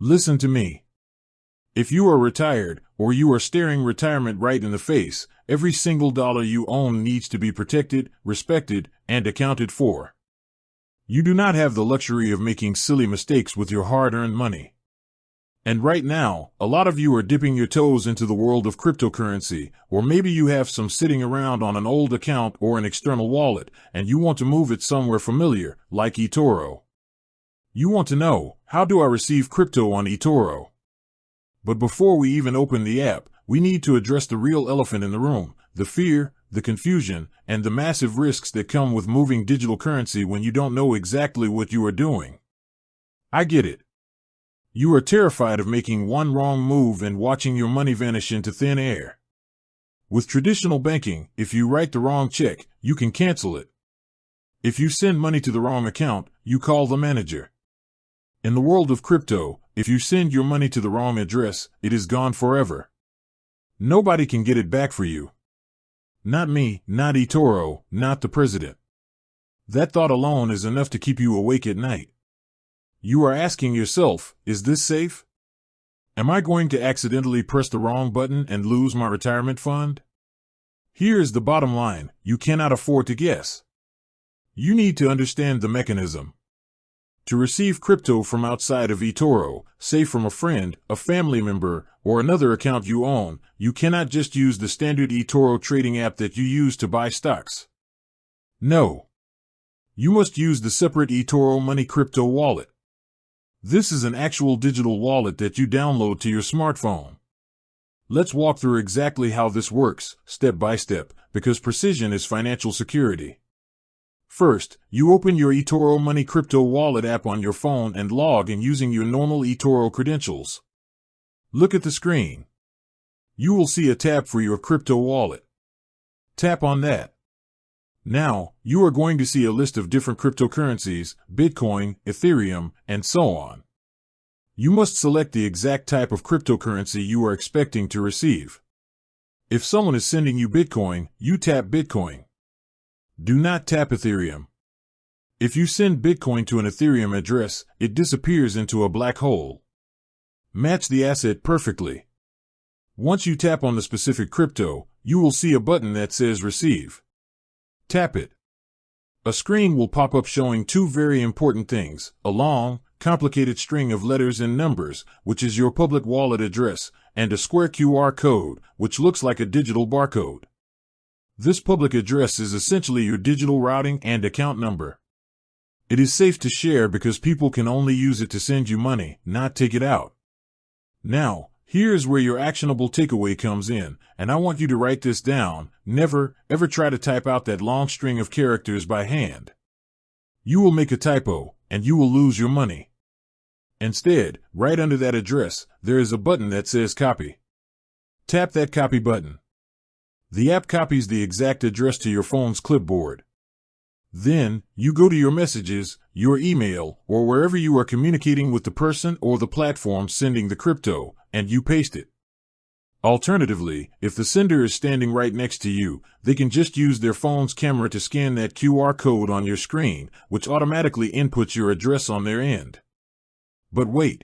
Listen to me. If you are retired, or you are staring retirement right in the face, every single dollar you own needs to be protected, respected, and accounted for. You do not have the luxury of making silly mistakes with your hard-earned money. And right now, a lot of you are dipping your toes into the world of cryptocurrency, or maybe you have some sitting around on an old account or an external wallet, and you want to move it somewhere familiar, like eToro. You want to know, how do I receive crypto on eToro? But before we even open the app, we need to address the real elephant in the room, the fear, the confusion, and the massive risks that come with moving digital currency when you don't know exactly what you are doing. I get it. You are terrified of making one wrong move and watching your money vanish into thin air. With traditional banking, if you write the wrong check, you can cancel it. If you send money to the wrong account, you call the manager. In the world of crypto, if you send your money to the wrong address, it is gone forever. Nobody can get it back for you. Not me, not eToro, not the president. That thought alone is enough to keep you awake at night. You are asking yourself, is this safe? Am I going to accidentally press the wrong button and lose my retirement fund? Here is the bottom line, you cannot afford to guess. You need to understand the mechanism. To receive crypto from outside of eToro, say from a friend, a family member, or another account you own, you cannot just use the standard eToro trading app that you use to buy stocks. No. You must use the separate eToro Money Crypto wallet. This is an actual digital wallet that you download to your smartphone. Let's walk through exactly how this works, step by step, because precision is financial security. First, you open your eToro Money Crypto wallet app on your phone and log in using your normal eToro credentials. Look at the screen. You will see a tab for your crypto wallet. Tap on that. Now, you are going to see a list of different cryptocurrencies, Bitcoin, Ethereum, and so on. You must select the exact type of cryptocurrency you are expecting to receive. If someone is sending you Bitcoin, you tap Bitcoin. Do not tap Ethereum. If you send Bitcoin to an Ethereum address, it disappears into a black hole. Match the asset perfectly. Once you tap on the specific crypto, you will see a button that says Receive. Tap it. A screen will pop up showing two very important things, a long, complicated string of letters and numbers, which is your public wallet address, and a square QR code, which looks like a digital barcode. This public address is essentially your digital routing and account number. It is safe to share because people can only use it to send you money, not take it out. Now, here's where your actionable takeaway comes in, and I want you to write this down. Never, ever try to type out that long string of characters by hand. You will make a typo, and you will lose your money. Instead, right under that address, there is a button that says Copy. Tap that copy button. The app copies the exact address to your phone's clipboard. Then, you go to your messages, your email, or wherever you are communicating with the person or the platform sending the crypto, and you paste it. Alternatively, if the sender is standing right next to you, they can just use their phone's camera to scan that QR code on your screen, which automatically inputs your address on their end. But wait.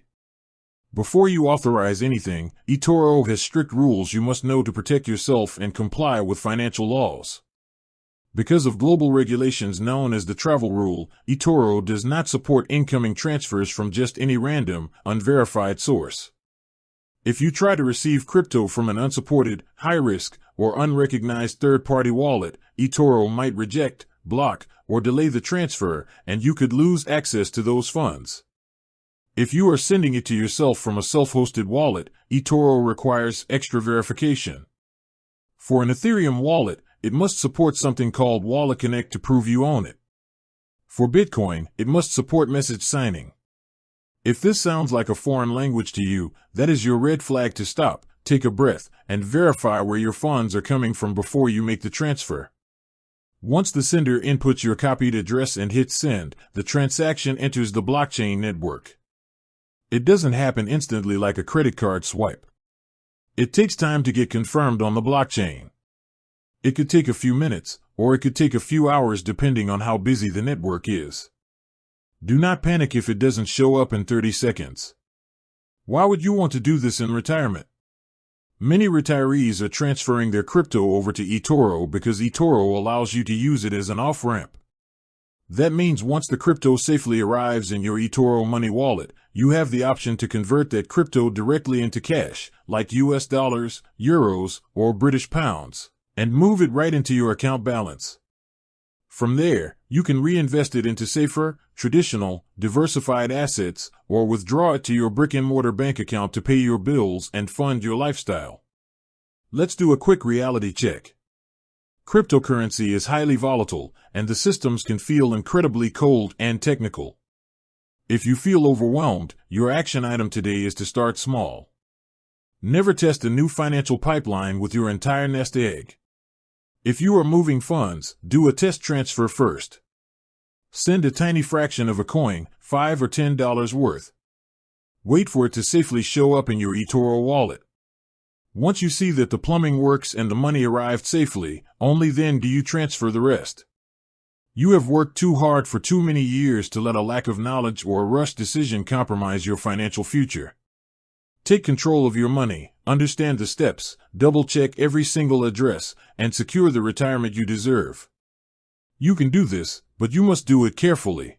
Before you authorize anything, eToro has strict rules you must know to protect yourself and comply with financial laws. Because of global regulations known as the travel rule, eToro does not support incoming transfers from just any random, unverified source. If you try to receive crypto from an unsupported, high-risk, or unrecognized third-party wallet, eToro might reject, block, or delay the transfer, and you could lose access to those funds. If you are sending it to yourself from a self-hosted wallet, eToro requires extra verification. For an Ethereum wallet, it must support something called Wallet Connect to prove you own it. For Bitcoin, it must support message signing. If this sounds like a foreign language to you, that is your red flag to stop, take a breath, and verify where your funds are coming from before you make the transfer. Once the sender inputs your copied address and hits send, the transaction enters the blockchain network. It doesn't happen instantly like a credit card swipe. It takes time to get confirmed on the blockchain. It could take a few minutes, or it could take a few hours depending on how busy the network is. Do not panic if it doesn't show up in 30 seconds. Why would you want to do this in retirement? Many retirees are transferring their crypto over to eToro because eToro allows you to use it as an off-ramp. That means once the crypto safely arrives in your eToro money wallet, you have the option to convert that crypto directly into cash, like US dollars, euros, or British pounds, and move it right into your account balance. From there, you can reinvest it into safer, traditional, diversified assets, or withdraw it to your brick-and-mortar bank account to pay your bills and fund your lifestyle. Let's do a quick reality check. Cryptocurrency is highly volatile, and the systems can feel incredibly cold and technical. If you feel overwhelmed, your action item today is to start small. Never test a new financial pipeline with your entire nest egg. If you are moving funds, do a test transfer first. Send a tiny fraction of a coin, $5 or $10 worth. Wait for it to safely show up in your eToro wallet. Once you see that the plumbing works and the money arrived safely, only then do you transfer the rest. You have worked too hard for too many years to let a lack of knowledge or a rushed decision compromise your financial future. Take control of your money, understand the steps, double-check every single address, and secure the retirement you deserve. You can do this, but you must do it carefully.